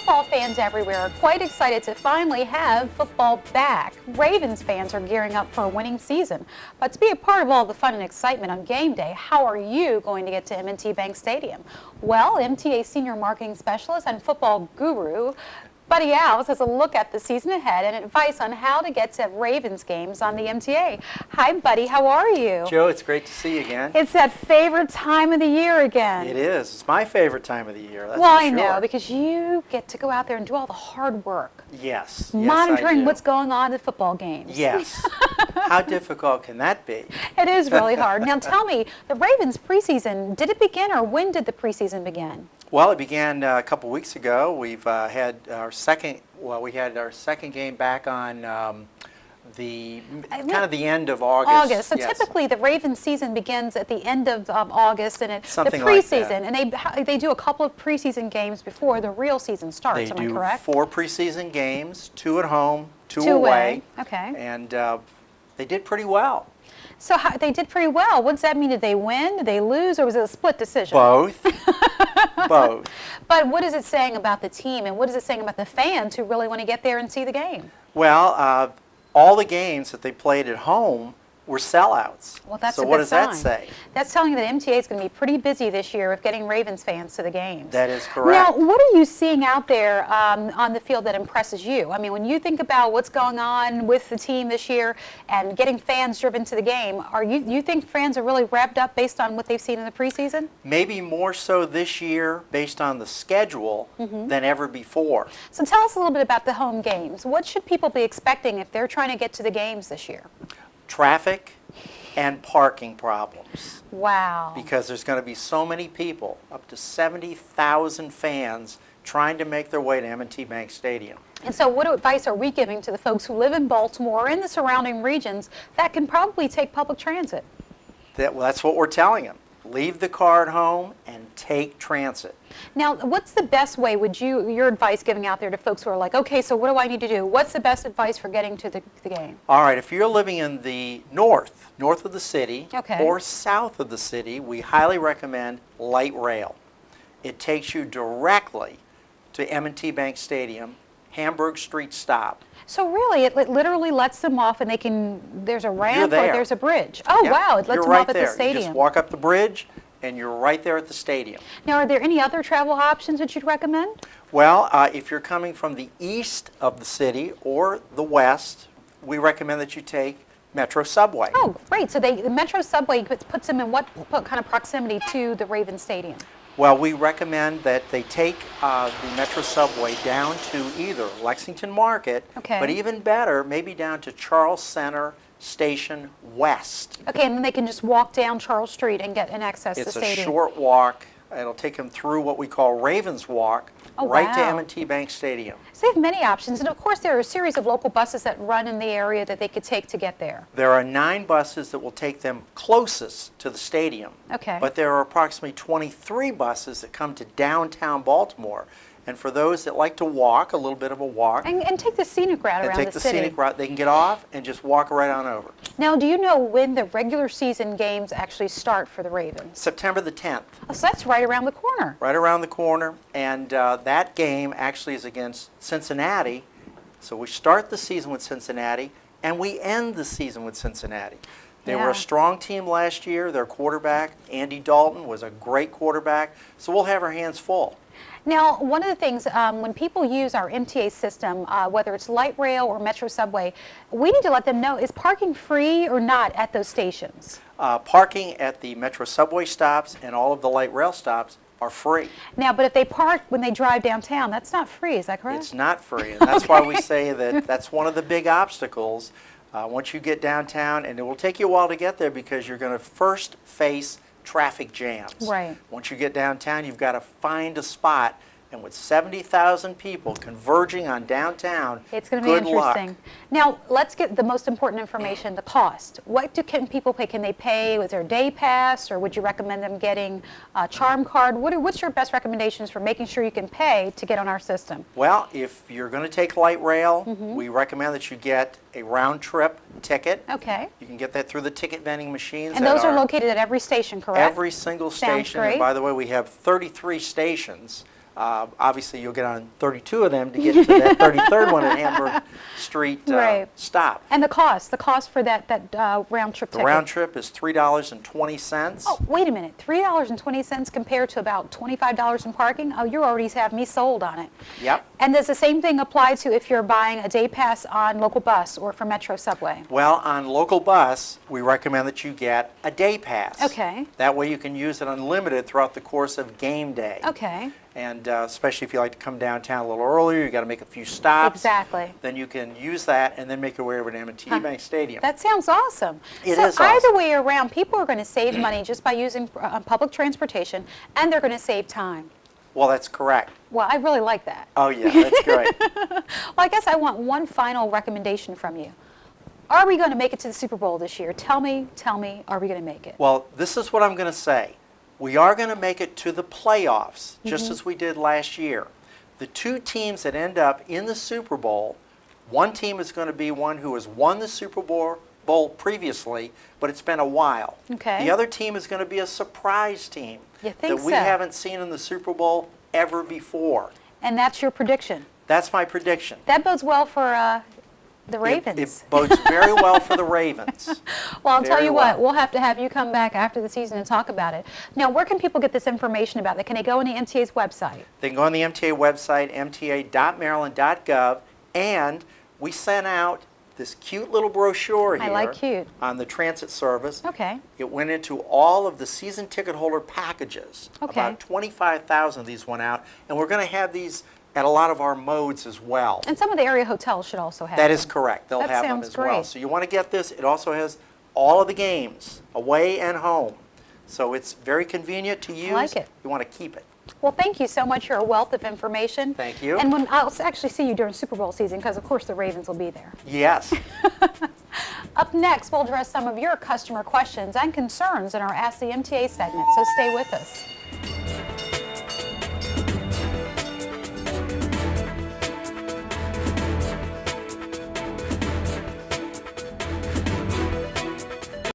Football fans everywhere are quite excited to finally have football back. Ravens fans are gearing up for a winning season. But to be a part of all the fun and excitement on game day, how are you going to get to M&T Bank Stadium? Well, MTA Senior Marketing Specialist and football guru Buddy Alves has a look at the season ahead and advice on how to get to Ravens games on the MTA. Hi, Buddy. How are you? Joe, it's great to see you again. It's that favorite time of the year again. It is. It's my favorite time of the year. That's well, for I sure. know, because you get to go out there and do all the hard work. Yes. Monitoring yes, what's going on at football games. Yes. How difficult can that be? It is really hard. Now tell me, the Ravens preseason, did it begin or when did the preseason begin? Well, it began a couple weeks ago. We've had our second game back on the end of August. So yes. typically the Ravens season begins at the end of August, and it's the Something preseason. like that. And they do a couple of preseason games before the real season starts. Am I correct? They do 4 preseason games, 2 at home, 2 away. away. Okay. And they did pretty well. So they did pretty well. What does that mean? Did they win? Did they lose? Or was it a split decision? Both. Both. But what is it saying about the team, and what is it saying about the fans who really want to get there and see the game? Well, all the games that they played at home were sellouts. Well, that's so a good what does sign. that say? That's telling you that MTA is going to be pretty busy this year with getting Ravens fans to the games. That is correct. Now, what are you seeing out there on the field that impresses you? I mean, when you think about what's going on with the team this year and getting fans driven to the game, you think fans are really revved up based on what they've seen in the preseason? Maybe more so this year based on the schedule than ever before. So tell us a little bit about the home games. What should people be expecting if they're trying to get to the games this year? Traffic and parking problems. Wow. Because there's going to be so many people, up to 70,000 fans, trying to make their way to M&T Bank Stadium. And so what advice are we giving to the folks who live in Baltimore or in the surrounding regions that can probably take public transit? That's what we're telling them. Leave the car at home and take transit. Now, what's the best way, your advice giving out there to folks who are like, okay, so what do I need to do? What's the best advice for getting to the game? All right, if you're living in the north of the city, okay, or south of the city, we highly recommend light rail. It takes you directly to M&T Bank Stadium, Hamburg Street stop. So really, it literally lets them off, and there's a ramp or there's a bridge. Oh, yep. Wow, it lets them off at the stadium. You just walk up the bridge, and you're right there at the stadium. Now, are there any other travel options that you'd recommend? Well, if you're coming from the east of the city or the west, we recommend that you take Metro Subway. Oh, great. So the Metro Subway puts them in what kind of proximity to the Ravens Stadium? Well, we recommend that they take the Metro Subway down to either Lexington Market, but even better, maybe down to Charles Center Station West. Okay, and then they can just walk down Charles Street and get an access to the stadium. It's a short walk. It'll take them through what we call Ravens Walk, right to M&T Bank Stadium. So they have many options, and of course there are a series of local buses that run in the area that they could take to get there. There are 9 buses that will take them closest to the stadium. Okay. But there are approximately 23 buses that come to downtown Baltimore. And for those that like to walk, a little bit of a walk. And take the scenic route around the city. And take the scenic route. They can get off and just walk right on over. Now, do you know when the regular season games actually start for the Ravens? September the 10th. Oh, so that's right around the corner. Right around the corner. And that game actually is against Cincinnati. So we start the season with Cincinnati, and we end the season with Cincinnati. They were a strong team last year. Their quarterback, Andy Dalton, was a great quarterback. So we'll have our hands full. Now, one of the things, when people use our MTA system, whether it's light rail or Metro Subway, we need to let them know, is parking free or not at those stations? Parking at the Metro Subway stops and all of the light rail stops are free. Now, but if they park when they drive downtown, that's not free, is that correct? It's not free, and that's why we say that that's one of the big obstacles once you get downtown, and it will take you a while to get there because you're going to first face traffic jams. Right. Once you get downtown, you've got to find a spot, and with 70,000 people converging on downtown, it's going to be interesting. Now, let's get the most important information, the cost. What can people pay? Can they pay with their day pass, or would you recommend them getting a charm card? What's your best recommendations for making sure you can pay to get on our system? Well, if you're going to take light rail, we recommend that you get a round-trip ticket. Okay. You can get that through the ticket vending machines. And those are located at every station, correct? Every single station. Sounds great. And by the way, we have 33 stations Obviously, you'll get on 32 of them to get to that 33rd one at Hamburg Street Right. stop. And the cost for that round trip The ticket? round trip is $3.20. Oh, wait a minute, $3.20 compared to about $25 in parking? Oh, you already have me sold on it. Yep. And does the same thing apply to if you're buying a day pass on local bus or for Metro Subway? Well, on local bus, we recommend that you get a day pass. Okay. That way you can use it unlimited throughout the course of game day. Okay. And especially if you like to come downtown a little earlier, you got to make a few stops. Exactly. Then you can use that and then make your way over to M&T Bank Stadium. That sounds awesome. It so is awesome. Either way around, people are going to save money just by using public transportation, and they're going to save time. Well, that's correct. Well, I really like that. Oh, yeah, that's great. Well, I guess I want one final recommendation from you. Are we going to make it to the Super Bowl this year? Tell me, are we going to make it? Well, this is what I'm going to say. We are going to make it to the playoffs, just as we did last year. The two teams that end up in the Super Bowl, one team is going to be one who has won the Super Bowl previously, but it's been a while. Okay. The other team is going to be a surprise team You think that we so? haven't seen in the Super Bowl ever before. And that's your prediction. That's my prediction. That bodes well for the Ravens. It bodes very well for the Ravens. Well, I'll tell Very you what, well. we'll have to have you come back after the season and talk about it. Now, where can people get this information about it? Can they go on the MTA's website? They can go on the MTA website, mta.maryland.gov, and we sent out this cute little brochure here I like cute. on the transit service. Okay. It went into all of the season ticket holder packages. Okay. About 25,000 of these went out, and we're going to have these at a lot of our modes as well. And some of the area hotels should also have That them. is correct. They'll That have them sounds as well. great. So you want to get this. It also has all of the games, away and home. So it's very convenient to use. like it. You want to keep it. Well, thank you so much. You're a wealth of information. Thank you. And I'll actually see you during Super Bowl season because, of course, the Ravens will be there. Yes. Up next, we'll address some of your customer questions and concerns in our Ask the MTA segment, so stay with us.